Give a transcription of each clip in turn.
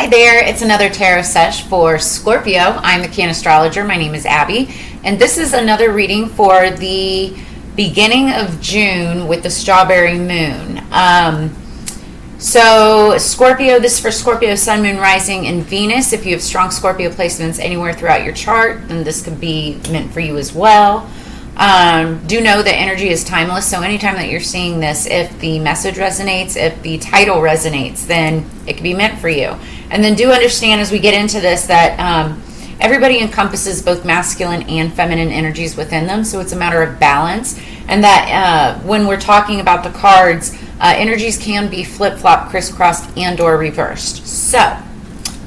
Hi there, it's another tarot sesh for Scorpio. I'm the Cannastrologer. My name is Abby, and this is another reading for the beginning of June with the Strawberry Moon. So Scorpio, this is for Scorpio, Sun, Moon, Rising, and Venus. If you have strong Scorpio placements anywhere throughout your chart, then this could be meant for you as well. Do know that energy is timeless, so anytime that you're seeing this, if the message resonates, if the title resonates, then it could be meant for you. And then do understand as we get into this that everybody encompasses both masculine and feminine energies within them, so it's a matter of balance. And that when we're talking about the cards, energies can be flip-flop, crisscrossed, and or reversed. So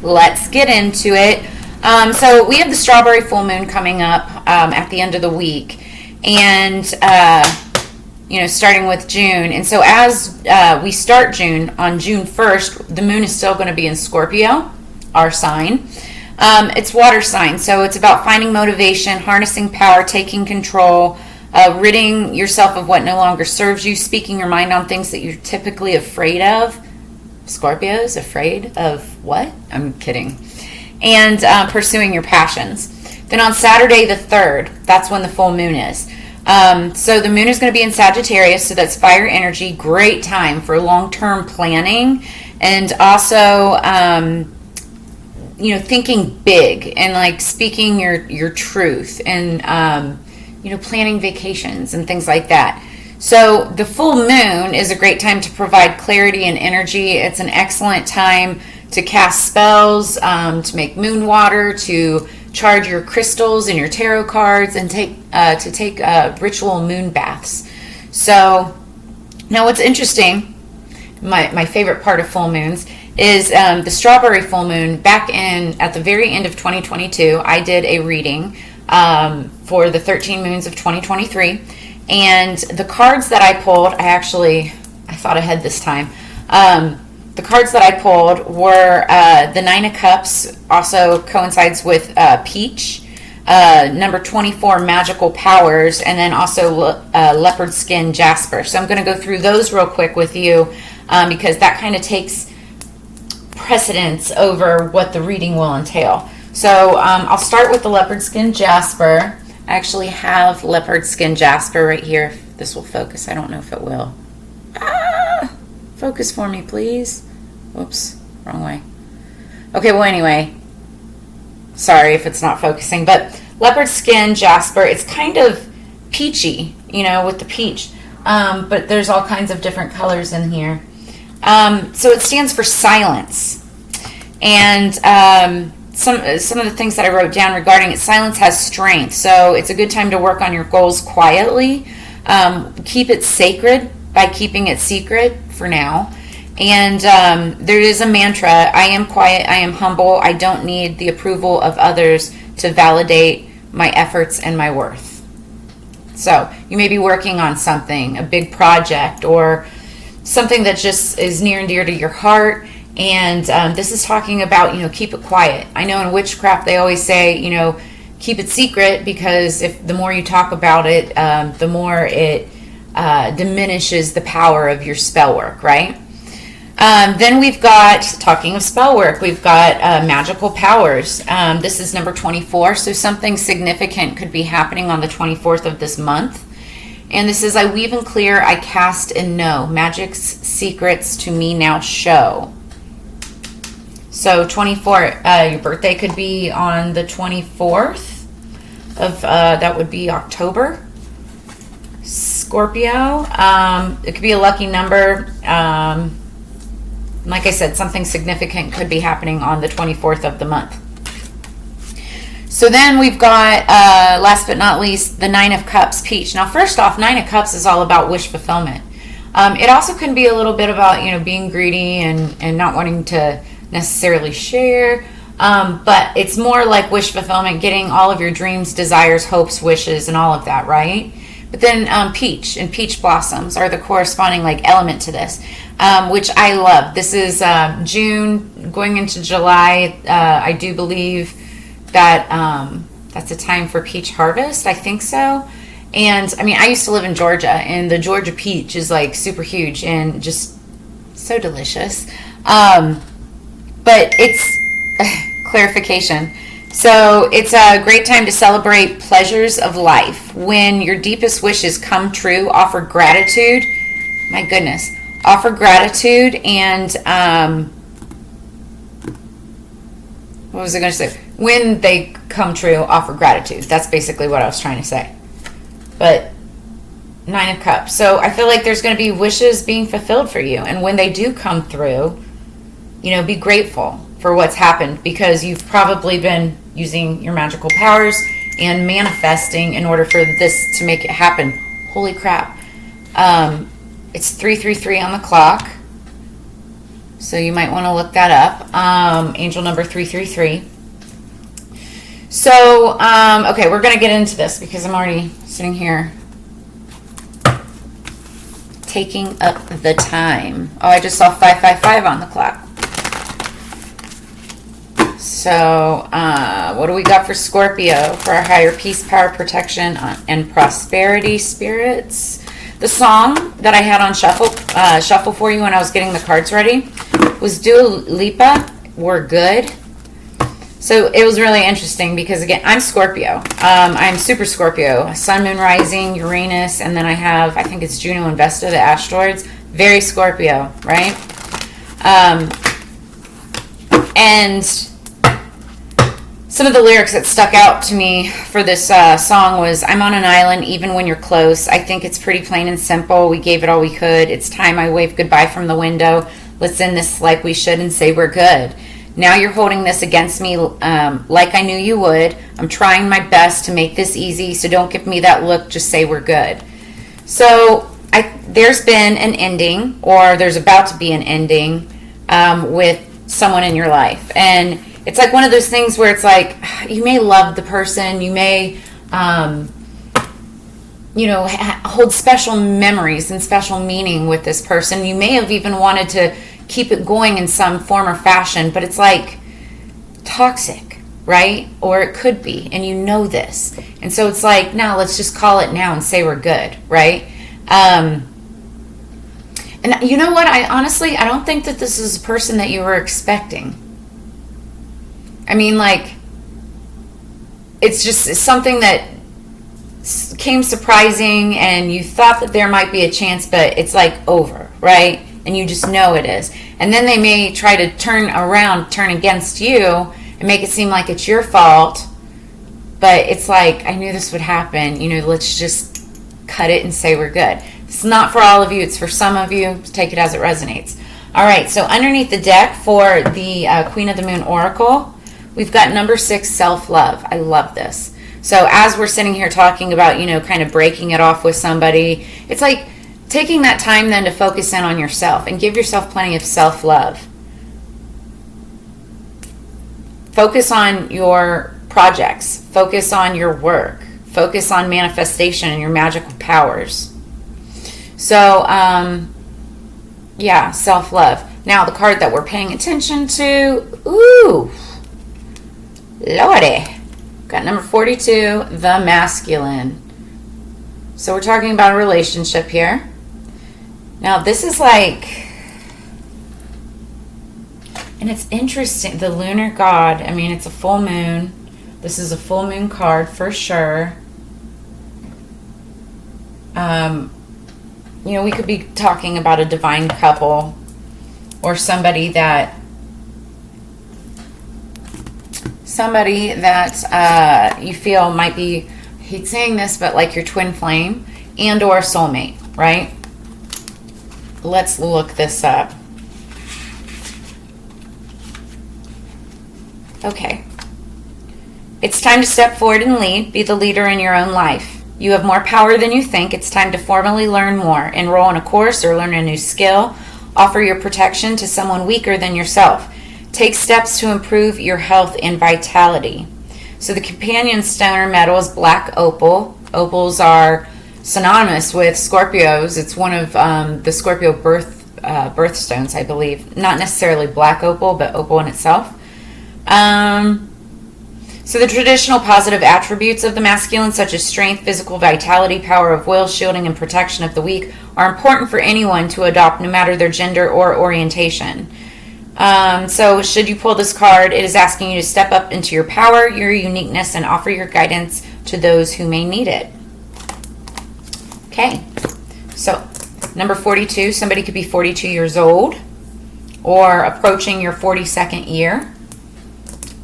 let's get into it. So we have the Strawberry Full Moon coming up at the end of the week. And, starting with June. And so as we start June, on June 1st, the moon is still going to be in Scorpio, our sign. It's water sign, so it's about finding motivation, harnessing power, taking control, ridding yourself of what no longer serves you, speaking your mind on things that you're typically afraid of. Scorpios, afraid of what? I'm kidding. And pursuing your passions. Then on Saturday the 3rd, that's when the full moon is. So the moon is going to be in Sagittarius, so that's fire energy. Great time for long-term planning and also, thinking big and like speaking your truth and, planning vacations and things like that. So the full moon is a great time to provide clarity and energy. It's an excellent time to cast spells, to make moon water, to charge your crystals and your tarot cards, and take ritual moon baths. So now what's interesting, my favorite part of full moons is the Strawberry Full Moon. Back at the very end of 2022, I did a reading for the 13 moons of 2023, and the cards that I pulled, I thought ahead this time. The cards that I pulled were the Nine of Cups, also coincides with Peach, number 24, Magical Powers, and then also Leopard Skin Jasper. So I'm going to go through those real quick with you because that kind of takes precedence over what the reading will entail. So I'll start with the Leopard Skin Jasper. I actually have Leopard Skin Jasper right here. If this will focus. I don't know if it will. Focus for me, please. Whoops, wrong way. Okay, well, anyway, sorry if it's not focusing, but Leopard Skin Jasper, it's kind of peachy, with the peach, but there's all kinds of different colors in here. So it stands for silence, and some of the things that I wrote down regarding it, silence has strength, so it's a good time to work on your goals quietly. Keep it sacred by keeping it secret for now. And there is a mantra: I am quiet, I am humble, I don't need the approval of others to validate my efforts and my worth. So you may be working on something, a big project, or something that just is near and dear to your heart. And this is talking about, keep it quiet. I know in witchcraft they always say, keep it secret, because if the more you talk about it, the more it diminishes the power of your spell work, right? Then we've got, talking of spell work, we've got Magical Powers. This is number 24, so something significant could be happening on the 24th of this month. And this is, I weave and clear, I cast and know, magic's secrets to me now show. So 24, your birthday could be on the 24th of, that would be October. Scorpio, it could be a lucky number. Like I said, something significant could be happening on the 24th of the month. So then we've got, last but not least, the Nine of Cups, Peach. Now, first off, Nine of Cups is all about wish fulfillment. It also can be a little bit about, being greedy and not wanting to necessarily share. But it's more like wish fulfillment, getting all of your dreams, desires, hopes, wishes, and all of that, right? But then peach and peach blossoms are the corresponding element to this, which I love. This is June going into July. I do believe that that's a time for peach harvest. I think so. And I mean, I used to live in Georgia, and the Georgia peach is super huge and just so delicious. But but it's clarification. So it's a great time to celebrate pleasures of life. When your deepest wishes come true, offer gratitude. My goodness. Offer gratitude and, what was I going to say? When they come true, offer gratitude. That's basically what I was trying to say. But 9 of Cups. So I feel like there's going to be wishes being fulfilled for you. And when they do come through, you know, be grateful for what's happened, because you've probably been using your magical powers and manifesting in order for this to make it happen. Holy crap. It's 333 on the clock. So you might want to look that up. Angel number 333. So, okay, we're going to get into this because I'm already sitting here taking up the time. Oh, I just saw 555 on the clock. So, what do we got for Scorpio for our higher peace, power, protection, and prosperity spirits? The song that I had on shuffle for you when I was getting the cards ready was Dua Lipa, We're Good. So it was really interesting because, again, I'm Scorpio. I'm super Scorpio. Sun, Moon, Rising, Uranus, and then I have, I think it's Juno and Vesta, the asteroids. Very Scorpio, right? And some of the lyrics that stuck out to me for this song was, I'm on an island even when you're close. I think it's pretty plain and simple. We gave it all we could. It's time I wave goodbye from the window. Let's end this like we should and say we're good. Now you're holding this against me like I knew you would. I'm trying my best to make this easy, so don't give me that look. Just say we're good. So there's been an ending, or there's about to be an ending with someone in your life. And it's like one of those things where it's like, you may love the person, you may, hold special memories and special meaning with this person. You may have even wanted to keep it going in some form or fashion, but it's like toxic, right? Or it could be, and you know this. And so it's like, now let's just call it now and say we're good, right? And you know what? I don't think that this is a person that you were expecting. I mean, like, it's something that came surprising, and you thought that there might be a chance, but it's like over, right? And you just know it is. And then they may try to turn against you and make it seem like it's your fault. But it's like, I knew this would happen. Let's just cut it and say we're good. It's not for all of you. It's for some of you. Take it as it resonates. All right. So underneath the deck for the Queen of the Moon Oracle, we've got number 6, self-love. I love this. So as we're sitting here talking about, kind of breaking it off with somebody, it's like taking that time then to focus in on yourself and give yourself plenty of self-love. Focus on your projects. Focus on your work. Focus on manifestation and your magical powers. So, yeah, self-love. Now, the card that we're paying attention to, ooh, lordy. Got number 42, the masculine. So we're talking about a relationship here. Now, this is like, and it's interesting, the lunar god. I mean, it's a full moon. This is a full moon card for sure. We could be talking about a divine couple or somebody that you feel might be, I hate saying this, but like your twin flame and or soulmate, right? Let's look this up. Okay. It's time to step forward and lead. Be the leader in your own life. You have more power than you think. It's time to formally learn more. Enroll in a course or learn a new skill. Offer your protection to someone weaker than yourself. Take steps to improve your health and vitality. So the companion stone or metal is black opal. Opals are synonymous with Scorpios. It's one of the Scorpio birthstones, I believe. Not necessarily black opal, but opal in itself. So the traditional positive attributes of the masculine, such as strength, physical vitality, power of will, shielding, and protection of the weak, are important for anyone to adopt, no matter their gender or orientation. So should you pull this card, it is asking you to step up into your power, your uniqueness, and offer your guidance to those who may need it. Okay, so number 42, somebody could be 42 years old or approaching your 42nd year.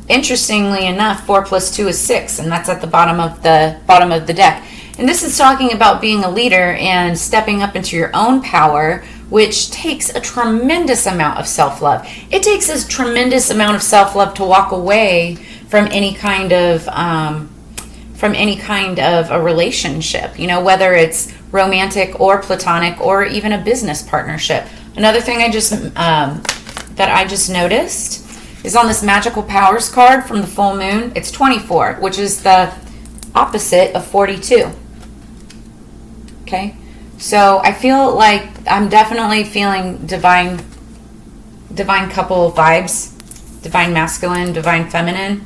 Interestingly enough, 4 plus 2 is 6, and that's at the bottom of the deck. And this is talking about being a leader and stepping up into your own power, which takes a tremendous amount of self-love. It takes a tremendous amount of self-love to walk away from any kind of a relationship, you know, whether it's romantic or platonic or even a business partnership. Another thing that I just noticed is on this Magical Powers card from the full moon, it's 24, which is the opposite of 42. Okay, so I feel like I'm definitely feeling divine couple vibes, divine masculine, divine feminine.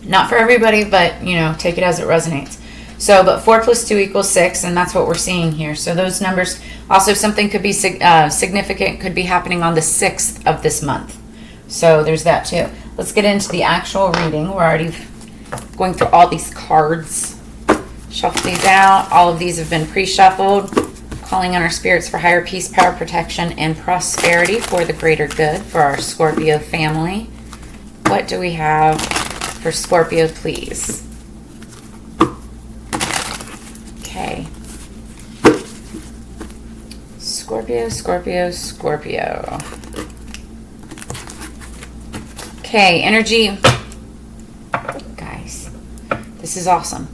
Not for everybody, but, you know, take it as it resonates. So, but 4 plus 2 equals 6, and that's what we're seeing here. So those numbers, also something could be significant, could be happening on the 6th of this month. So there's that too. Let's get into the actual reading. We're already going through all these cards. Shuffle these out. All of these have been pre-shuffled. Calling on our spirits for higher peace, power, protection, and prosperity for the greater good for our Scorpio family. What do we have for Scorpio, please? Okay. Scorpio, Scorpio, Scorpio. Okay, energy. Guys, this is awesome.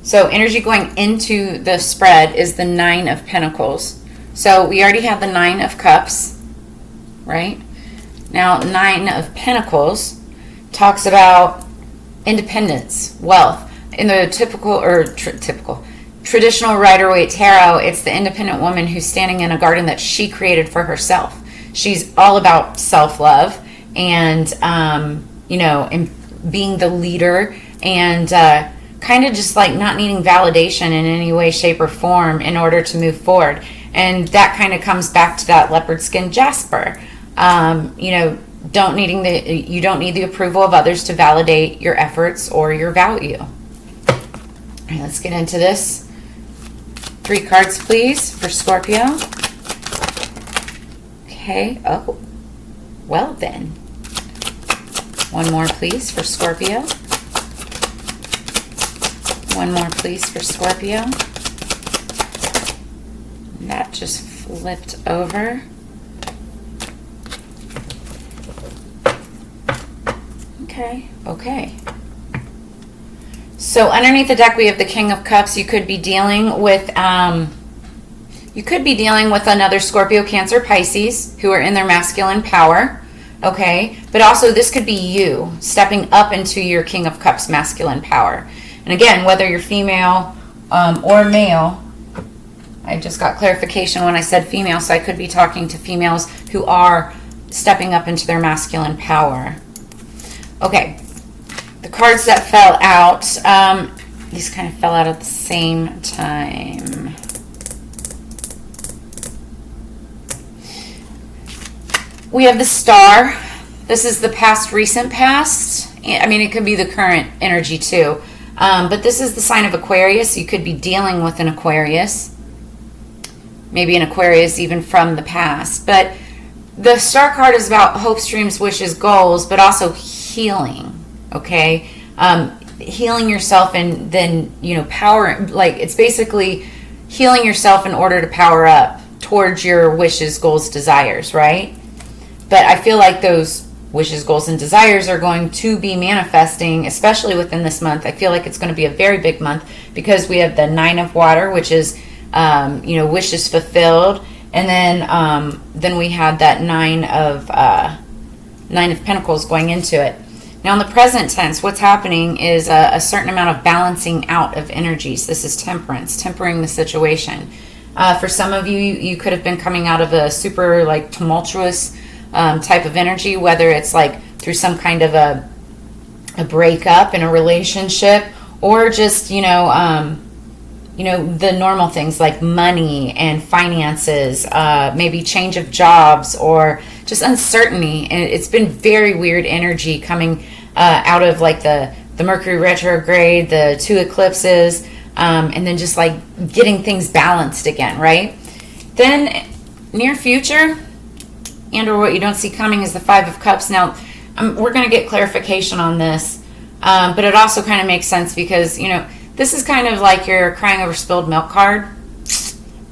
So energy going into the spread is the 9 of Pentacles. So we already have the 9 of Cups, right? Now, 9 of Pentacles talks about independence, wealth. In the traditional Rider-Waite Tarot, it's the independent woman who's standing in a garden that she created for herself. She's all about self-love and, you know, and being the leader and kind of just like not needing validation in any way, shape, or form in order to move forward. And that kind of comes back to that leopard skin jasper. You know, you don't need the approval of others to validate your efforts or your value. All right, let's get into this. 3 cards, please, for Scorpio. Okay. Oh, well then. 1 more, please, for Scorpio. 1 more, please, for Scorpio. That just flipped over. Okay. So underneath the deck we have the King of Cups. You could be dealing with another Scorpio, Cancer, Pisces who are in their masculine power. Okay, but also this could be you stepping up into your King of Cups masculine power. And again, whether you're female or male, I just got clarification when I said female, so I could be talking to females who are stepping up into their masculine power. Okay, the cards that fell out, these kind of fell out at the same time. We have the Star. This is the past, recent past. I mean, it could be the current energy too. But this is the sign of Aquarius. You could be dealing with an Aquarius. Maybe an Aquarius even from the past. But the Star card is about hopes, dreams, wishes, goals, but also healing. Okay? Healing yourself and then, you know, power. Like, it's basically healing yourself in order to power up towards your wishes, goals, desires, right? But I feel like those wishes, goals, and desires are going to be manifesting, especially within this month. I feel like it's going to be a very big month because we have the 9 of Water, which is, you know, wishes fulfilled. And then we had that 9 of Pentacles going into it. Now, in the present tense, what's happening is a certain amount of balancing out of energies. This is temperance, tempering the situation. For some of you, you could have been coming out of a super, like, tumultuous type of energy, whether it's like through some kind of a breakup in a relationship or just, you know, the normal things like money and finances, maybe change of jobs or just uncertainty. And it's been very weird energy coming out of like the Mercury retrograde, the 2 eclipses, and then just like getting things balanced again, right? Then near future, and or what you don't see coming, is the 5 of Cups. Now, we're going to get clarification on this, but it also kind of makes sense because, this is kind of like your crying over spilled milk card,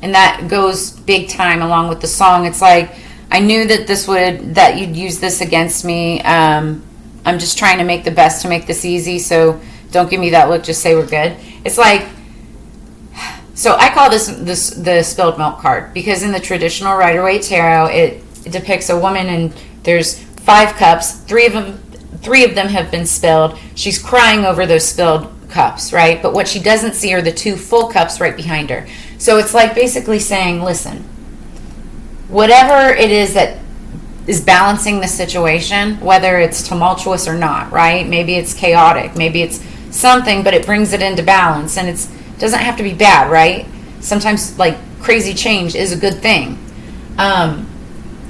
and that goes big time along with the song. It's like, I knew that you'd use this against me. I'm just trying to make the best to make this easy, so don't give me that look, just say we're good. It's like, so I call this the spilled milk card because in the traditional Rider-Waite Tarot, it depicts a woman and there's 5 cups, 3 of them have been spilled. She's crying over those spilled cups, right? But what she doesn't see are the 2 full cups right behind her. So it's like basically saying, listen, whatever it is that is balancing the situation, whether it's tumultuous or not, right? Maybe it's chaotic, maybe it's something, but it brings it into balance, and it doesn't have to be bad, right? Sometimes like crazy change is a good thing.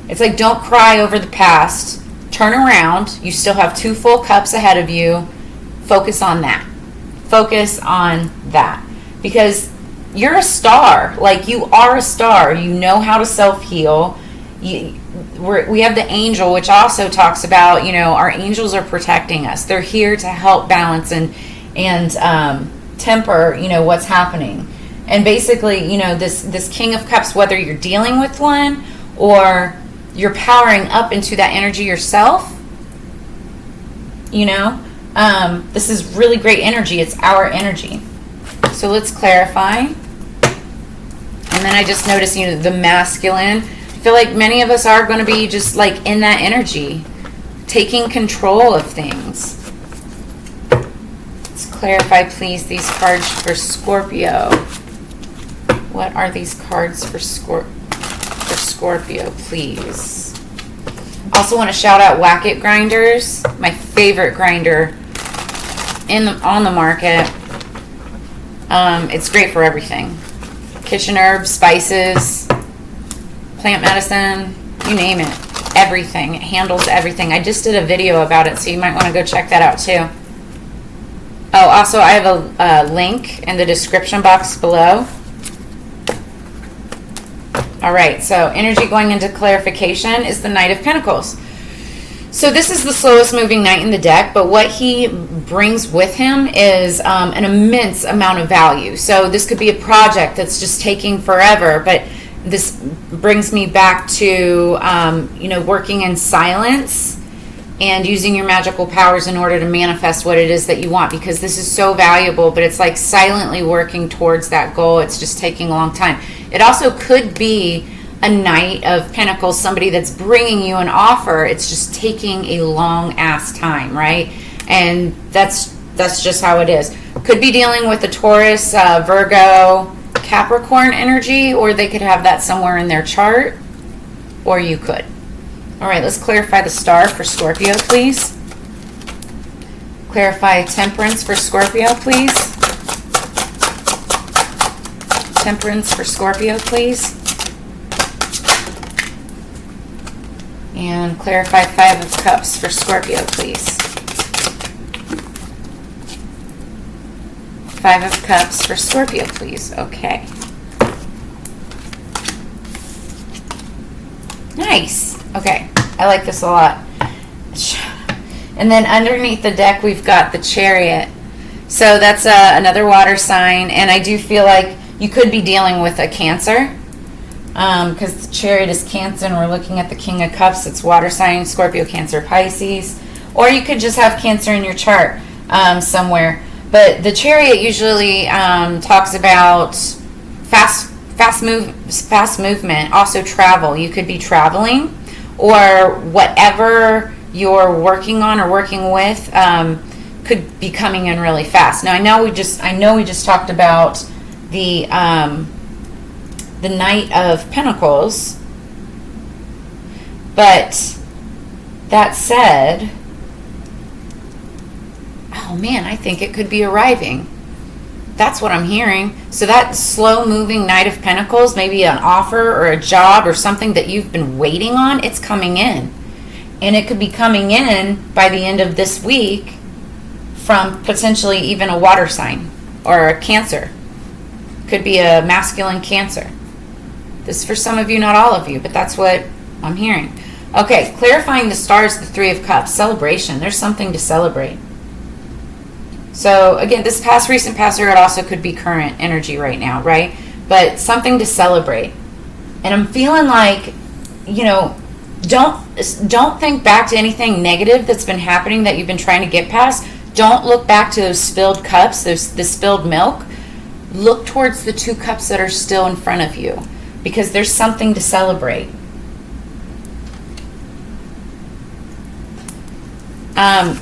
It's like, don't cry over the past, turn around, you still have 2 full cups ahead of you, focus on that. Focus on that, because you're a star. Like, you are a star. You know how to self-heal. We have the angel, which also talks about, our angels are protecting us. They're here to help balance and temper, what's happening. And basically, this King of Cups, whether you're dealing with one or you're powering up into that energy yourself, this is really great energy. It's our energy. So let's clarify. And then I just noticed, the masculine. I feel like many of us are going to be just like in that energy, taking control of things. Let's clarify, please, these cards for Scorpio. What are these cards for Scorpio, please? Also want to shout out Whack It grinders, my favorite grinder on the market. It's great for everything. Kitchen herbs, spices, plant medicine, you name it. Everything. It handles everything. I just did a video about it, so you might want to go check that out too. Oh, also I have a link in the description box below. All right, so energy going into clarification is the Knight of Pentacles. So this is the slowest moving knight in the deck, but what he brings with him is an immense amount of value. So this could be a project that's just taking forever, but this brings me back to, working in silence and using your magical powers in order to manifest what it is that you want, because this is so valuable, but it's like silently working towards that goal. It's just taking a long time. It also could be a Knight of Pentacles, somebody that's bringing you an offer. It's just taking a long ass time, right? And that's just how it is. Could be dealing with a Taurus, Virgo, Capricorn energy, or they could have that somewhere in their chart, or you could. All right, let's clarify the star for Scorpio, please. Clarify Temperance for Scorpio, please. Temperance for Scorpio, please. And clarify 5 of Cups for Scorpio, please. 5 of Cups for Scorpio, please. Okay. Nice. Okay. I like this a lot. And then underneath the deck, we've got the Chariot. So that's another water sign. And I do feel like you could be dealing with a Cancer. Because the Chariot is Cancer, and we're looking at the King of Cups. It's water sign, Scorpio, Cancer, Pisces. Or you could just have Cancer in your chart somewhere. But the Chariot usually talks about fast movement, also travel. You could be traveling, or whatever you're working on or working with could be coming in really fast. Now I know we just talked about the Knight of Pentacles, but that said, oh man, I think it could be arriving. That's what I'm hearing. So that slow moving Knight of Pentacles, maybe an offer or a job or something that you've been waiting on, it's coming in. And it could be coming in by the end of this week from potentially even a water sign or a Cancer. Could be a masculine Cancer. This is for some of you, not all of you, but that's what I'm hearing. Okay, clarifying the stars, the Three of Cups, celebration. There's something to celebrate. So again, this past, recent, past, or it also could be current energy right now, right? But something to celebrate. And I'm feeling like, you know, don't think back to anything negative that's been happening that you've been trying to get past. Don't look back to those spilled cups, the spilled milk. Look towards the 2 cups that are still in front of you, because there's something to celebrate.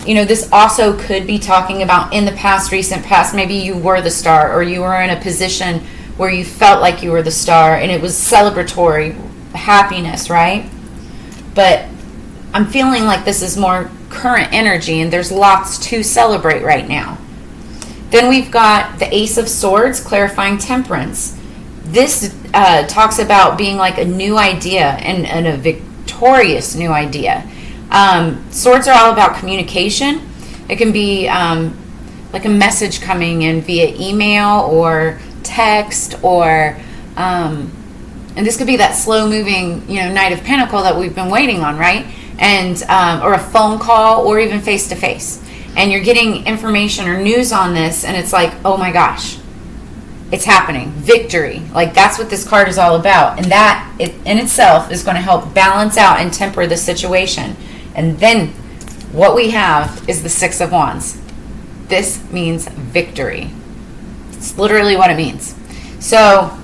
You know, this also could be talking about in the past, recent past, maybe you were the star, or you were in a position where you felt like you were the star and it was celebratory happiness, right? But I'm feeling like this is more current energy and there's lots to celebrate right now. Then we've got the Ace of Swords, clarifying temperance. This talks about being like a new idea and a victorious new idea. Swords are all about communication. It can be like a message coming in via email or text, or and this could be that slow moving, you know, Knight of Pentacles that we've been waiting on, right? And or a phone call, or even face to face, and you're getting information or news on this, and it's like, oh my gosh, it's happening. Victory. Like, that's what this card is all about, and that in itself is going to help balance out and temper the situation. And then what we have is the Six of Wands. This means victory. It's literally what it means. So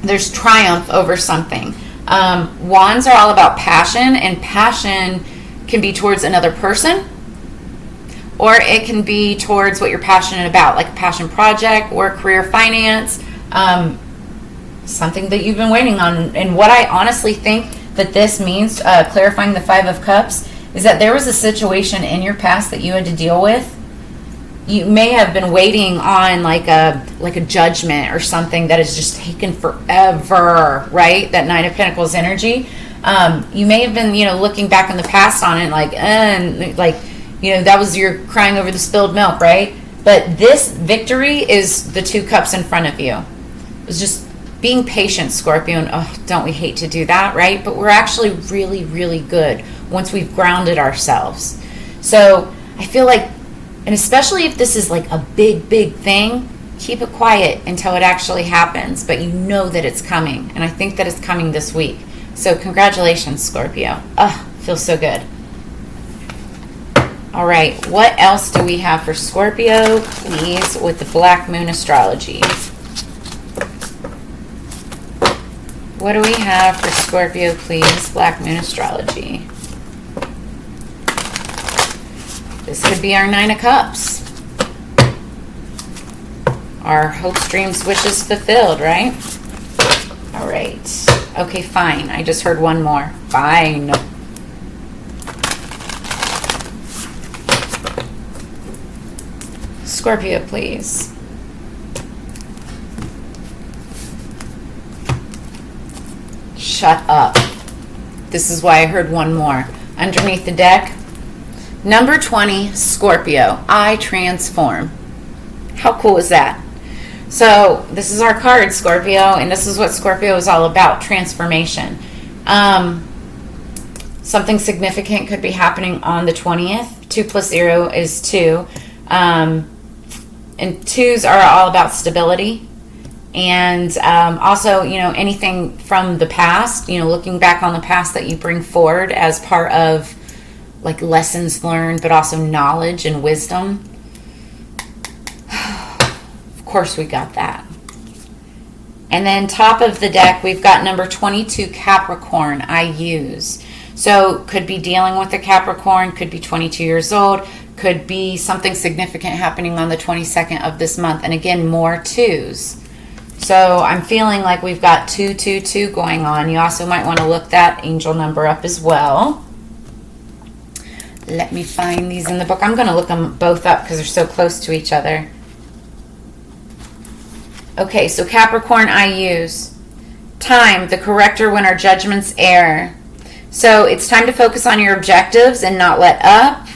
there's triumph over something. Wands are all about passion, and passion can be towards another person, or it can be towards what you're passionate about, like a passion project or career, finance, something that you've been waiting on. And what I honestly think that this means, clarifying the Five of Cups, is that there was a situation in your past that you had to deal with. You may have been waiting on like a judgment or something that has just taken forever, right? That Nine of Pentacles energy. You may have been, you know, looking back in the past on it like, you know, that was your crying over the spilled milk, right? But this victory is the 2 cups in front of you. It was just being patient, Scorpio, and oh, don't we hate to do that, right? But we're actually really, really good once we've grounded ourselves. So I feel like, and especially if this is like a big, big thing, keep it quiet until it actually happens, but you know that it's coming, and I think that it's coming this week. So congratulations, Scorpio. Oh, feels so good. All right, what else do we have for Scorpio, please, with the Black Moon Astrology? What do we have for Scorpio, please, Black Moon Astrology? This could be our 9 of Cups. Our hopes, dreams, wishes fulfilled, right? All right. Okay, fine. I just heard one more. Fine. Scorpio, please. Shut up. This is why I heard one more. Underneath the deck, number 20, Scorpio. I transform. How cool is that? So this is our card, Scorpio, and this is what Scorpio is all about, transformation. Something significant could be happening on the 20th. 2 plus 0 is 2. And 2s are all about stability. And also, you know, anything from the past, you know, looking back on the past that you bring forward as part of like lessons learned, but also knowledge and wisdom. Of course we got that. And then top of the deck, we've got number 22, Capricorn, I use. So could be dealing with a Capricorn, could be 22 years old, could be something significant happening on the 22nd of this month. And again, more 2s. So I'm feeling like we've got 222 going on. You also might want to look that angel number up as well. Let me find these in the book. I'm going to look them both up because they're so close to each other. Okay, so Capricorn I use. Time, the corrector when our judgments err. So it's time to focus on your objectives and not let up.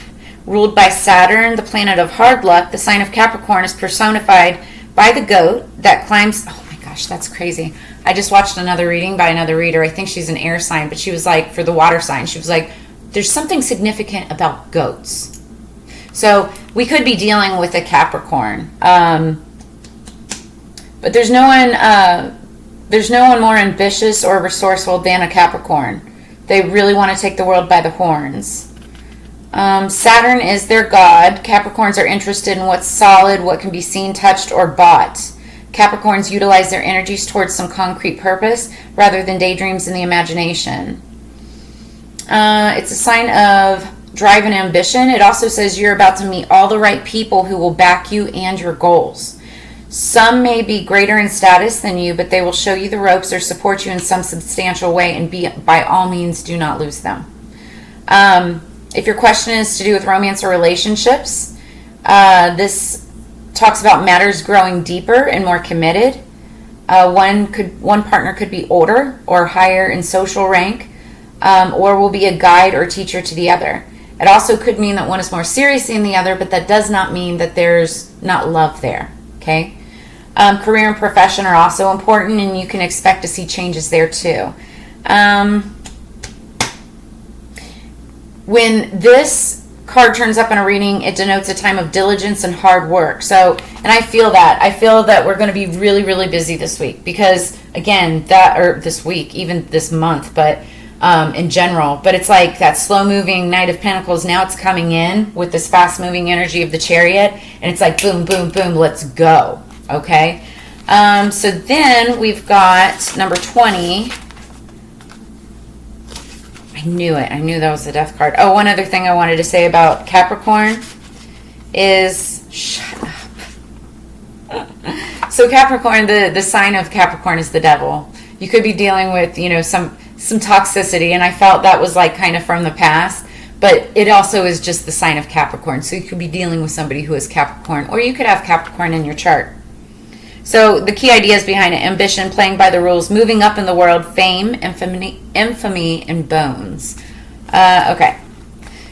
Ruled by Saturn, the planet of hard luck, the sign of Capricorn is personified by the goat that climbs... Oh my gosh, that's crazy. I just watched another reading by another reader. I think she's an air sign, but she was like, for the water sign, she was like, there's something significant about goats. So we could be dealing with a Capricorn. But there's no one more ambitious or resourceful than a Capricorn. They really want to take the world by the horns. Saturn is their god. Capricorns are interested in what's solid, what can be seen, touched, or bought. Capricorns utilize their energies towards some concrete purpose rather than daydreams in the imagination. It's a sign of drive and ambition. It also says you're about to meet all the right people who will back you and your goals. Some may be greater in status than you, but they will show you the ropes or support you in some substantial way, and by all means, do not lose them. If your question is to do with romance or relationships, this talks about matters growing deeper and more committed. One partner could be older or higher in social rank, or will be a guide or teacher to the other. It also could mean that one is more serious than the other, but that does not mean that there's not love there. Okay? Career and profession are also important, and you can expect to see changes there too. When this card turns up in a reading, it denotes a time of diligence and hard work. So, and I feel that. I feel that we're going to be really, really busy this week because, again, or this week, even this month, but in general. But it's like that slow-moving Knight of Pentacles. Now it's coming in with this fast-moving energy of the Chariot, and it's like boom, boom, boom, let's go. Okay? So then we've got number 20. I knew it. I knew that was the death card. Oh, one other thing I wanted to say about Capricorn is... Shut up. So Capricorn, the sign of Capricorn is the devil. You could be dealing with, some toxicity, and I felt that was like kind of from the past, but it also is just the sign of Capricorn. So you could be dealing with somebody who is Capricorn, or you could have Capricorn in your chart. So the key ideas behind it: ambition, playing by the rules, moving up in the world, fame, infamy, and bones. Okay.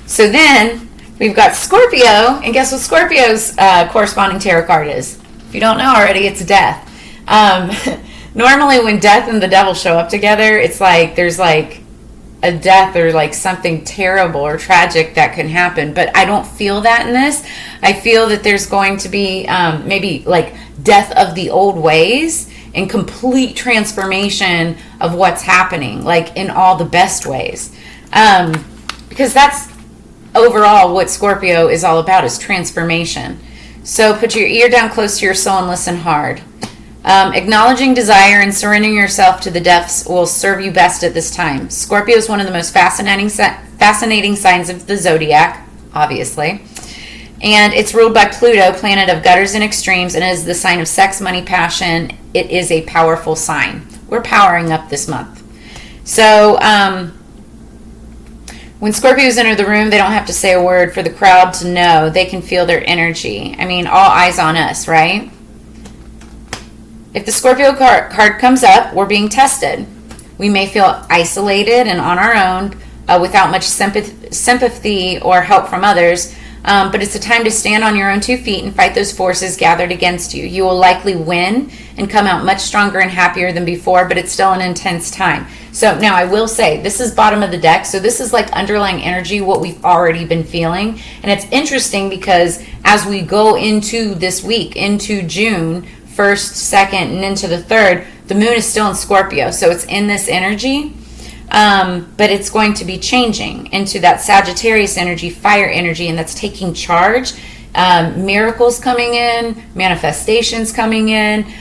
So then we've got Scorpio, and guess what Scorpio's corresponding tarot card is? If you don't know already, it's death. Normally when death and the devil show up together, it's like there's like a death or like something terrible or tragic that can happen. But I don't feel that in this. I feel that there's going to be maybe like death of the old ways and complete transformation of what's happening, like in all the best ways. Because that's overall what Scorpio is all about, is transformation. So put your ear down close to your soul and listen hard. Acknowledging desire and surrendering yourself to the depths will serve you best at this time. Scorpio is one of the most fascinating signs of the zodiac, obviously. And it's ruled by Pluto, planet of gutters and extremes, and is the sign of sex, money, passion. It is a powerful sign. We're powering up this month. So when Scorpios enter the room, they don't have to say a word for the crowd to know. They can feel their energy. I mean, all eyes on us, right? If the Scorpio card comes up, we're being tested. We may feel isolated and on our own without much sympathy or help from others, but it's a time to stand on your own 2 feet and fight those forces gathered against you. You will likely win and come out much stronger and happier than before, but it's still an intense time. So now I will say, this is bottom of the deck, so this is like underlying energy, what we've already been feeling. And it's interesting because as we go into this week, into June 1st, 2nd, and into the 3rd, the moon is still in Scorpio, so it's in this energy, but it's going to be changing into that Sagittarius energy, fire energy, and that's taking charge. Miracles coming in, manifestations coming in,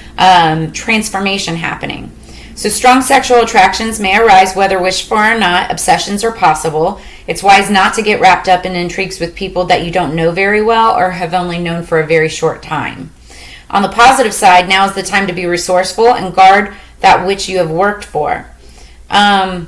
transformation happening. So strong sexual attractions may arise, whether wished for or not. Obsessions are possible. It's wise not to get wrapped up in intrigues with people that you don't know very well or have only known for a very short time. On the positive side, now is the time to be resourceful and guard that which you have worked for. In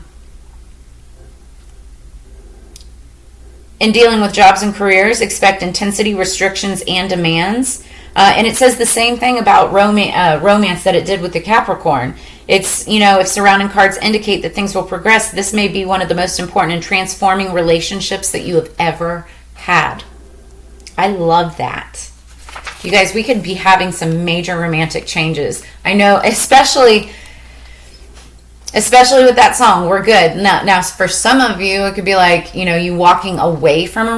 dealing with jobs and careers, expect intensity, restrictions, and demands. And it says the same thing about romance that it did with the Capricorn. It's, if surrounding cards indicate that things will progress, this may be one of the most important and transforming relationships that you have ever had. I love that. You guys, we could be having some major romantic changes. I know, especially with that song, We're Good. Now, for some of you, it could be like, you walking away from a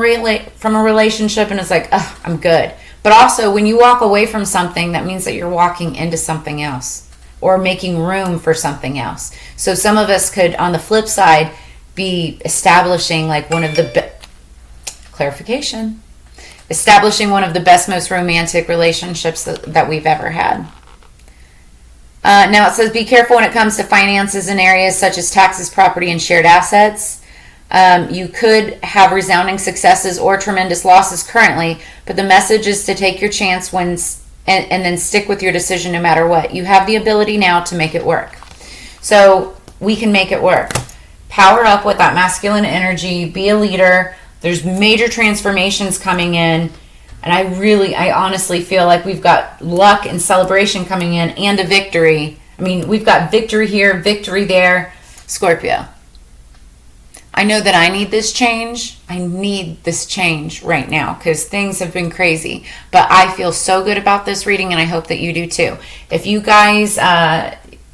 relationship and it's like, oh, I'm good. But also, when you walk away from something, that means that you're walking into something else or making room for something else. So some of us could, on the flip side, be establishing like establishing one of the best, most romantic relationships that we've ever had. Now it says, be careful when it comes to finances in areas such as taxes, property, and shared assets. You could have resounding successes or tremendous losses currently, but the message is to take your chance and then stick with your decision no matter what. You have the ability now to make it work. So we can make it work. Power up with that masculine energy. Be a leader. There's major transformations coming in. And I honestly feel like we've got luck and celebration coming in and a victory. I mean, we've got victory here, victory there. Scorpio, I know that I need this change. I need this change right now because things have been crazy. But I feel so good about this reading, and I hope that you do too. If you guys,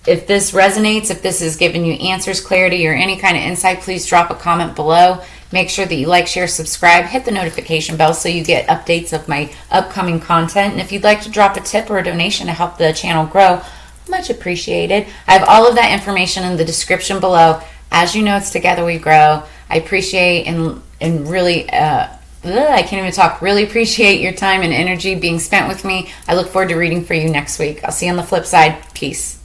if this resonates, if this is giving you answers, clarity, or any kind of insight, please drop a comment below. Make sure that you like, share, subscribe, hit the notification bell so you get updates of my upcoming content. And if you'd like to drop a tip or a donation to help the channel grow, much appreciated. I have all of that information in the description below. As you know, it's together we grow. I appreciate and really, I can't even talk, really appreciate your time and energy being spent with me. I look forward to reading for you next week. I'll see you on the flip side. Peace.